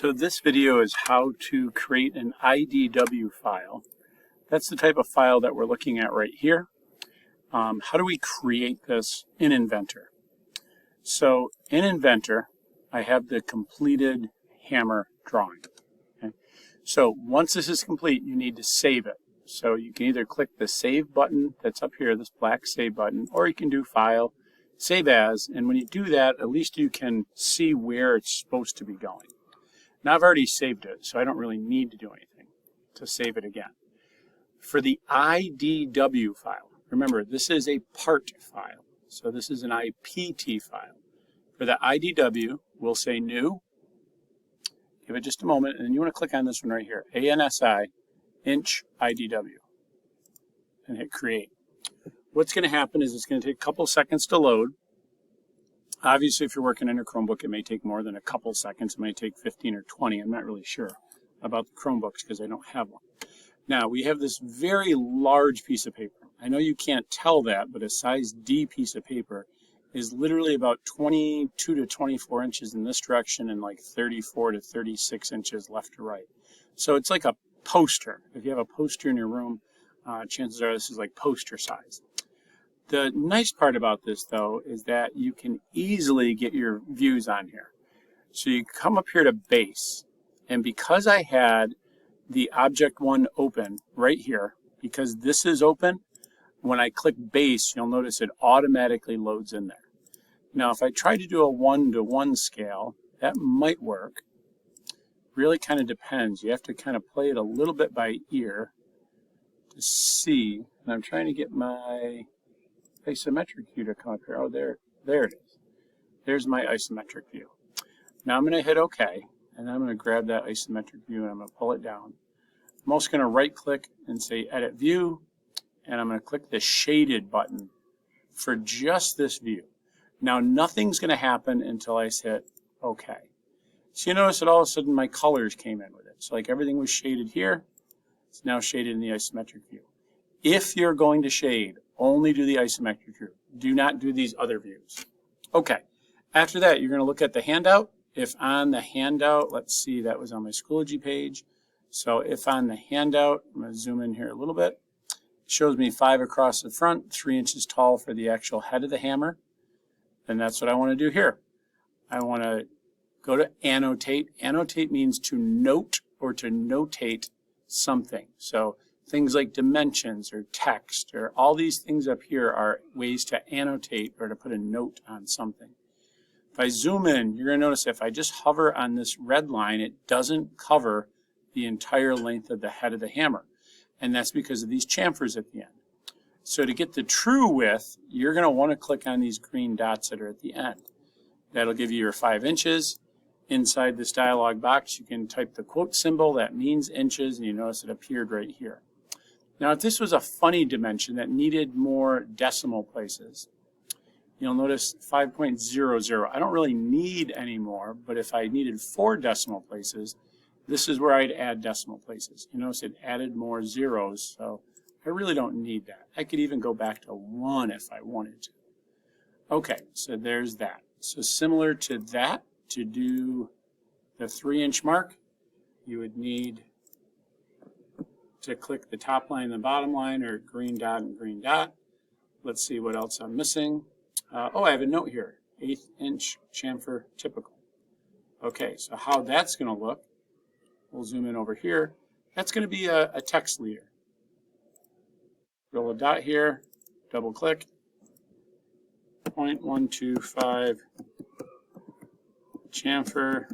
So this video is how to create an IDW file. That's the type of file that we're looking at right here. How do we create this in Inventor? So in Inventor, I have the completed hammer drawing. Okay? So once this is complete, you need to save it. So you can either click the Save button that's up here, this black Save button, or you can do File, Save As, and when you do that, at least you can see where it's supposed to be going. Now I've already saved it, so I don't really need to do anything to save it again. For the IDW file, remember this is a part file, so this is an IPT file. For the IDW, we'll say New, give it just a moment, and then you want to click on this one right here, ANSI, inch IDW, and hit Create. What's going to happen is it's going to take a couple seconds to load. Obviously, if you're working in a Chromebook, it may take more than a couple seconds. It may take 15 or 20. I'm not really sure about the Chromebooks because I don't have one. Now, we have this very large piece of paper. I know you can't tell that, but a size D piece of paper is literally about 22 to 24 inches in this direction and like 34 to 36 inches left to right. So it's like a poster. If you have a poster in your room, chances are this is like poster size. The nice part about this, though, is that you can easily get your views on here. So you come up here to Base, and because I had the Object 1 open right here, because this is open, when I click Base, you'll notice it automatically loads in there. Now, if I try to do a 1-to-1 scale, that might work. Really kind of depends. You have to kind of play it a little bit by ear to see. And I'm trying to get my isometric view to come up here. Oh, there it is. There's my isometric view. Now I'm going to hit OK, and I'm going to grab that isometric view and I'm going to pull it down. I'm also going to right click and say Edit View, and I'm going to click the shaded button for just this view. Now nothing's going to happen until I hit OK. So you notice that all of a sudden my colors came in with it. So like everything was shaded here, it's now shaded in the isometric view. If you're going to shade, only do the isometric view. Do not do these other views. Okay. After that, you're going to look at the handout. If on the handout, let's see, that was on my Schoology page. So if on the handout, I'm going to zoom in here a little bit. It shows me 5 across the front, 3 inches tall for the actual head of the hammer. And that's what I want to do here. I want to go to Annotate. Annotate means to note or to notate something. So things like dimensions or text or all these things up here are ways to annotate or to put a note on something. If I zoom in, you're going to notice if I just hover on this red line, it doesn't cover the entire length of the head of the hammer. And that's because of these chamfers at the end. So to get the true width, you're going to want to click on these green dots that are at the end. That'll give you your 5 inches. Inside this dialog box, you can type the quote symbol. That means inches, and you notice it appeared right here. Now, if this was a funny dimension that needed more decimal places, you'll notice 5.00. I don't really need any more, but if I needed 4 decimal places, this is where I'd add decimal places. You notice it added more zeros, so I really don't need that. I could even go back to 1 if I wanted to. Okay, so there's that. So similar to that, to do the 3-inch mark, you would need to click the top line and the bottom line, or green dot and green dot. Let's see what else I'm missing. Oh, I have a note here, 1/8 inch chamfer typical. Okay, so how that's going to look, we'll zoom in over here. That's going to be a text leader. Roll a dot here, double click, 0.125 chamfer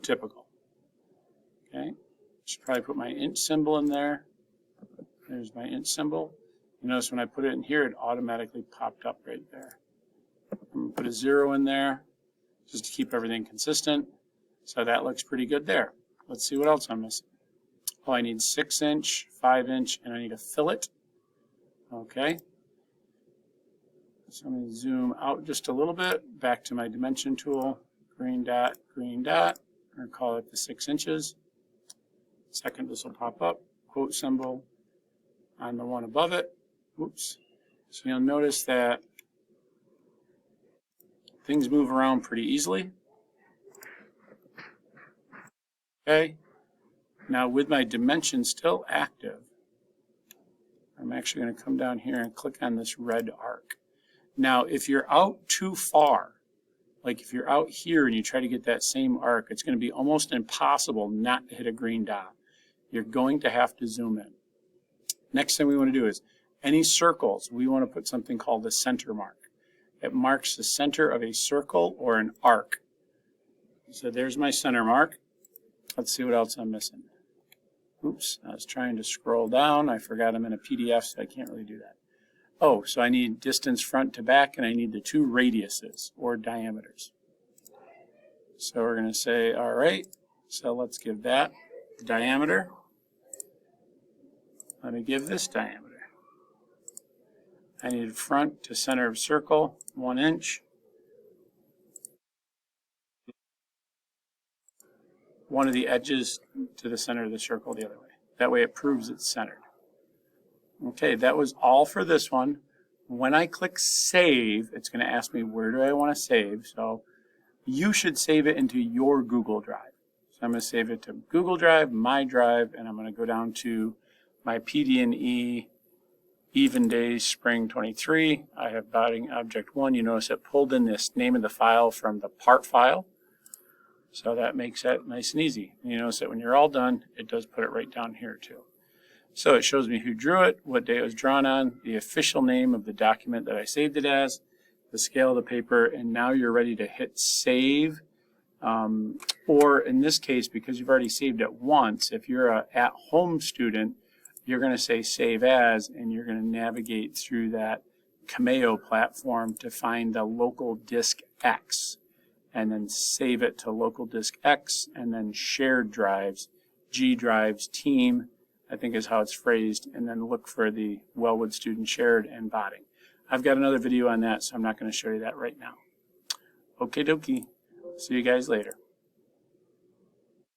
typical. Okay. Should probably put my inch symbol in there. There's my inch symbol. You notice when I put it in here, it automatically popped up right there. I'm going to put a 0 in there just to keep everything consistent. So that looks pretty good there. Let's see what else I'm missing. Oh, I need 6 inch, 5 inch, and I need a fillet. Okay. So I'm going to zoom out just a little bit, back to my dimension tool, green dot, or call it the 6 inches. Second, this will pop up, quote symbol on the one above it. Oops. So you'll notice that things move around pretty easily. Okay. Now with my dimension still active, I'm actually going to come down here and click on this red arc. Now, if you're out too far, like if you're out here and you try to get that same arc, it's going to be almost impossible not to hit a green dot. You're going to have to zoom in. Next thing we want to do is any circles, we want to put something called the center mark. It marks the center of a circle or an arc. So there's my center mark. Let's see what else I'm missing. Oops, I was trying to scroll down. I forgot I'm in a PDF, so I can't really do that. Oh, so I need distance front to back, and I need the two radiuses, or diameters. So we're going to say, all right, so let's give that diameter. Let me give this diameter. I need front to center of circle, 1 inch. One of the edges to the center of the circle the other way. That way it proves it's centered. Okay, that was all for this one. When I click save, it's going to ask me where do I want to save. So you should save it into your Google Drive. So I'm going to save it to Google Drive, my drive, and I'm going to go down to my PD&E Even Days Spring 23. I have Bonding Object 1. You notice it pulled in this name of the file from the part file. So that makes that nice and easy. And you notice that when you're all done, it does put it right down here too. So it shows me who drew it, what day it was drawn on, the official name of the document that I saved it as, the scale of the paper, and now you're ready to hit save. Or in this case, because you've already saved it once, if you're an at-home student, you're going to say save as, and you're going to navigate through that Cameo platform to find the local disk X, and then save it to local disk X, and then shared drives, G drives, team, I think is how it's phrased, and then look for the Wellwood Student Shared and botting. I've got another video on that, so I'm not going to show you that right now. Okie dokie. See you guys later.